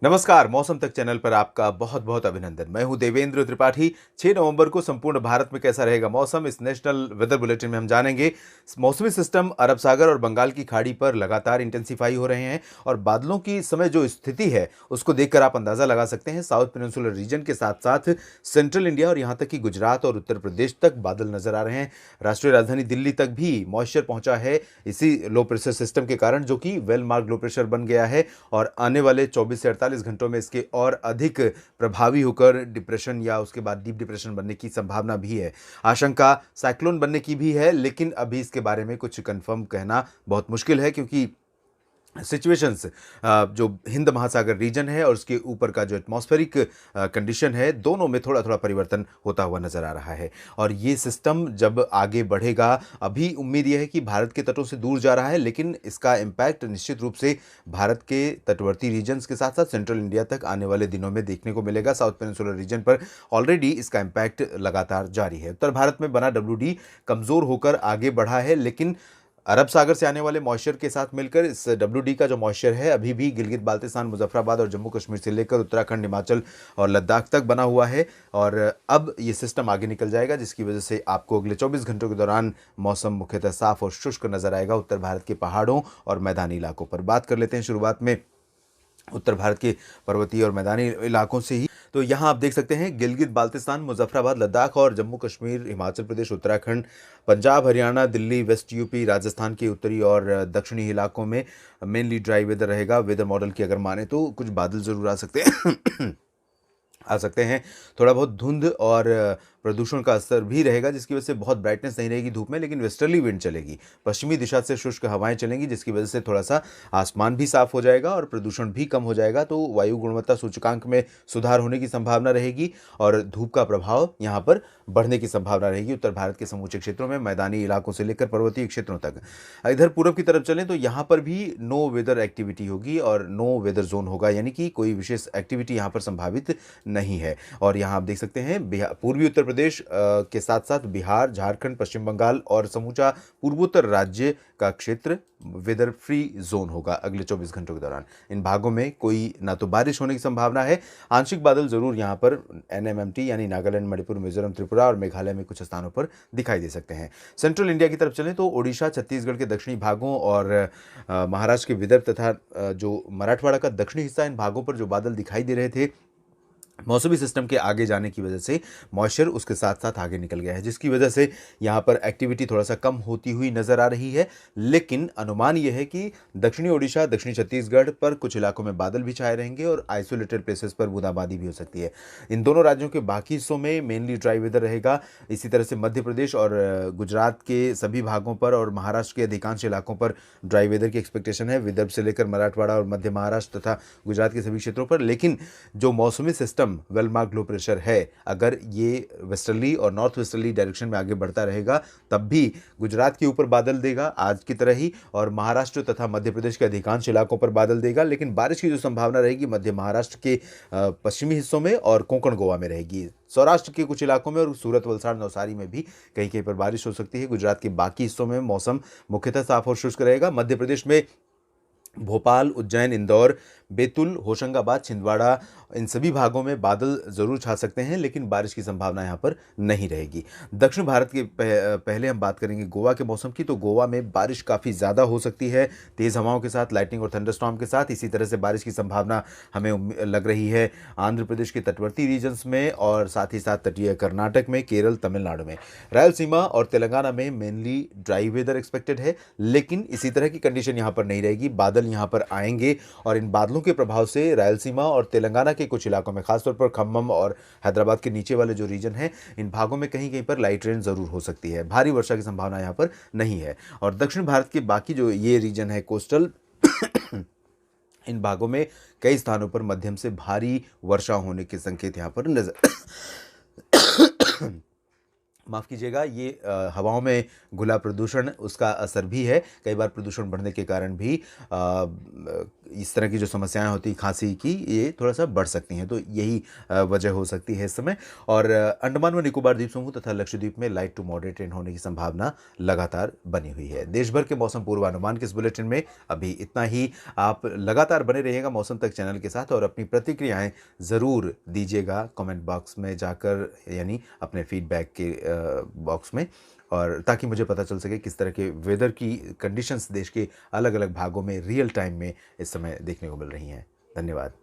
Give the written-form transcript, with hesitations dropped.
नमस्कार। मौसम तक चैनल पर आपका बहुत बहुत अभिनंदन। मैं हूं देवेंद्र त्रिपाठी। 6 नवंबर को संपूर्ण भारत में कैसा रहेगा मौसम, इस नेशनल वेदर बुलेटिन में हम जानेंगे। मौसमी सिस्टम अरब सागर और बंगाल की खाड़ी पर लगातार इंटेंसिफाई हो रहे हैं और बादलों की इस समय जो स्थिति है उसको देखकर आप अंदाजा लगा सकते हैं। साउथ पेनिनसुलर रीजन के साथ साथ सेंट्रल इंडिया और यहाँ तक कि गुजरात और उत्तर प्रदेश तक बादल नजर आ रहे हैं। राष्ट्रीय राजधानी दिल्ली तक भी मॉइस्चर पहुंचा है इसी लो प्रेशर सिस्टम के कारण, जो कि वेल मार्क लो प्रेशर बन गया है और आने वाले 24 से 48 घंटों में इसके और अधिक प्रभावी होकर डिप्रेशन या उसके बाद डीप डिप्रेशन बनने की संभावना भी है। आशंका साइक्लोन बनने की भी है, लेकिन अभी इसके बारे में कुछ कंफर्म कहना बहुत मुश्किल है, क्योंकि सिचुएशंस जो हिंद महासागर रीजन है और उसके ऊपर का जो एटमॉस्फेरिक कंडीशन है, दोनों में थोड़ा थोड़ा परिवर्तन होता हुआ नजर आ रहा है। और ये सिस्टम जब आगे बढ़ेगा, अभी उम्मीद यह है कि भारत के तटों से दूर जा रहा है, लेकिन इसका इम्पैक्ट निश्चित रूप से भारत के तटवर्ती रीजन्स के साथ साथ सेंट्रल इंडिया तक आने वाले दिनों में देखने को मिलेगा। साउथ पेनिनसुलर रीजन पर ऑलरेडी इसका इम्पैक्ट लगातार जारी है। उत्तर भारत में बना WD कमजोर होकर आगे बढ़ा है, लेकिन अरब सागर से आने वाले मॉइस्चर के साथ मिलकर इस WD का जो मॉइस्चर है अभी भी गिलगित बाल्टिस्तान, मुजफ्फराबाद और जम्मू कश्मीर से लेकर उत्तराखंड, हिमाचल और लद्दाख तक बना हुआ है। और अब ये सिस्टम आगे निकल जाएगा, जिसकी वजह से आपको अगले 24 घंटों के दौरान मौसम मुख्यतः साफ और शुष्क नजर आएगा उत्तर भारत के पहाड़ों और मैदानी इलाकों पर। बात कर लेते हैं शुरुआत में उत्तर भारत के पर्वतीय और मैदानी इलाकों से ही। तो यहाँ आप देख सकते हैं गिलगित बाल्टिस्तान, मुजफ्फराबाद, लद्दाख और जम्मू कश्मीर, हिमाचल प्रदेश, उत्तराखंड, पंजाब, हरियाणा, दिल्ली, वेस्ट यूपी, राजस्थान के उत्तरी और दक्षिणी इलाकों में मेनली ड्राई वेदर रहेगा। वेदर मॉडल की अगर माने तो कुछ बादल जरूर आ सकते हैं। थोड़ा बहुत धुंध और प्रदूषण का असर भी रहेगा, जिसकी वजह से बहुत ब्राइटनेस नहीं रहेगी धूप में, लेकिन वेस्टर्ली विंड चलेगी, पश्चिमी दिशा से शुष्क हवाएं चलेंगी, जिसकी वजह से थोड़ा सा आसमान भी साफ हो जाएगा और प्रदूषण भी कम हो जाएगा। तो वायु गुणवत्ता सूचकांक में सुधार होने की संभावना रहेगी और धूप का प्रभाव यहाँ पर बढ़ने की संभावना रहेगी उत्तर भारत के समूचे क्षेत्रों में, मैदानी इलाकों से लेकर पर्वतीय क्षेत्रों तक। इधर पूर्व की तरफ चलें तो यहाँ पर भी नो वेदर एक्टिविटी होगी और नो वेदर जोन होगा, यानी कि कोई विशेष एक्टिविटी यहाँ पर संभावित नहीं है। और यहाँ आप देख सकते हैं पूर्वी उत्तर प्रदेश के साथ साथ बिहार, झारखंड, पश्चिम बंगाल और समूचा पूर्वोत्तर राज्य का क्षेत्र वेदर फ्री जोन होगा अगले 24 घंटों के दौरान। इन भागों में कोई ना तो बारिश होने की संभावना है, आंशिक बादल जरूर यहाँ पर NMMT यानी नागालैंड, मणिपुर, मिजोरम, त्रिपुरा और मेघालय में कुछ स्थानों पर दिखाई दे सकते हैं। सेंट्रल इंडिया की तरफ चलें तो ओडिशा, छत्तीसगढ़ के दक्षिणी भागों और महाराष्ट्र के विदर्भ तथा जो मराठवाड़ा का दक्षिणी हिस्सा, इन भागों पर जो बादल दिखाई दे रहे थे, मौसमी सिस्टम के आगे जाने की वजह से मॉइस्चर उसके साथ साथ आगे निकल गया है, जिसकी वजह से यहाँ पर एक्टिविटी थोड़ा सा कम होती हुई नजर आ रही है। लेकिन अनुमान यह है कि दक्षिणी ओडिशा, दक्षिणी छत्तीसगढ़ पर कुछ इलाकों में बादल भी छाए रहेंगे और आइसोलेटेड प्लेसेस पर बूंदाबांदी भी हो सकती है। इन दोनों राज्यों के बाकी हिस्सों में मेनली ड्राई वेदर रहेगा। इसी तरह से मध्य प्रदेश और गुजरात के सभी भागों पर और महाराष्ट्र के अधिकांश इलाकों पर ड्राई वेदर की एक्सपेक्टेशन है, विदर्भ से लेकर मराठवाड़ा और मध्य महाराष्ट्र तथा गुजरात के सभी क्षेत्रों पर। लेकिन जो मौसमी system well mark low pressure है, अगर ये वेस्टर्ली और नॉर्थ वेस्टर्ली डायरेक्शन में आगे बढ़ता रहेगा, तब भी गुजरात के ऊपर बादल देगा आज की तरह ही, और महाराष्ट्र तथा मध्य प्रदेश के अधिकांश इलाकों पर बादल देगा। लेकिन बारिश की जो संभावना रहेगी मध्य महाराष्ट्र के पश्चिमी हिस्सों में और कोंकण गोवा में रहेगी। सौराष्ट्र के कुछ इलाकों में और सूरत, वलसाड़, नवसारी में भी कहीं कहीं पर बारिश हो सकती है। गुजरात के बाकी हिस्सों में मौसम मुख्यतः साफ और शुष्क रहेगा। मध्य प्रदेश में भोपाल, उज्जैन, इंदौर, बैतूल, होशंगाबाद, छिंदवाड़ा, इन सभी भागों में बादल जरूर छा सकते हैं, लेकिन बारिश की संभावना यहाँ पर नहीं रहेगी। दक्षिण भारत के पहले हम बात करेंगे गोवा के मौसम की। तो गोवा में बारिश काफ़ी ज़्यादा हो सकती है, तेज़ हवाओं के साथ, लाइटनिंग और थंडरस्टॉर्म के साथ। इसी तरह से बारिश की संभावना हमें लग रही है आंध्र प्रदेश के तटवर्ती रीजन्स में और साथ ही साथ तटीय कर्नाटक में, केरल, तमिलनाडु में। रायलसीमा और तेलंगाना में मेनली ड्राई वेदर एक्सपेक्टेड है, लेकिन इसी तरह की कंडीशन यहाँ पर नहीं रहेगी। बादल यहाँ पर आएंगे और इन बादलों के प्रभाव से रायलसीमा और तेलंगाना के कुछ इलाकों में, खासतौर पर खम्मम और हैदराबाद के नीचे वाले जो रीजन है, इन भागों में कहीं कहीं पर लाइट रेन जरूर हो सकती है। भारी वर्षा की संभावना यहाँ पर नहीं है। और दक्षिण भारत के बाकी जो ये रीजन है कोस्टल इन भागों में कई स्थानों पर मध्यम से भारी वर्षा होने के संकेत यहाँ पर नजर माफ़ कीजिएगा, ये हवाओं में घुला प्रदूषण, उसका असर भी है। कई बार प्रदूषण बढ़ने के कारण भी इस तरह की जो समस्याएं होती खांसी की, ये थोड़ा सा बढ़ सकती हैं। तो यही वजह हो सकती है इस समय। और अंडमान व निकोबार द्वीप समूह तथा लक्षद्वीप में लाइट टू मॉडरेट रेन होने की संभावना लगातार बनी हुई है। देश भर के मौसम पूर्वानुमान के इस बुलेटिन में अभी इतना ही। आप लगातार बने रहिएगा मौसम तक चैनल के साथ और अपनी प्रतिक्रियाएं ज़रूर दीजिएगा कमेंट बॉक्स में जाकर, यानी अपने फीडबैक के बॉक्स में, और ताकि मुझे पता चल सके किस तरह के वेदर की कंडीशंस देश के अलग अलग भागों में रियल टाइम में इस समय देखने को मिल रही हैं। धन्यवाद।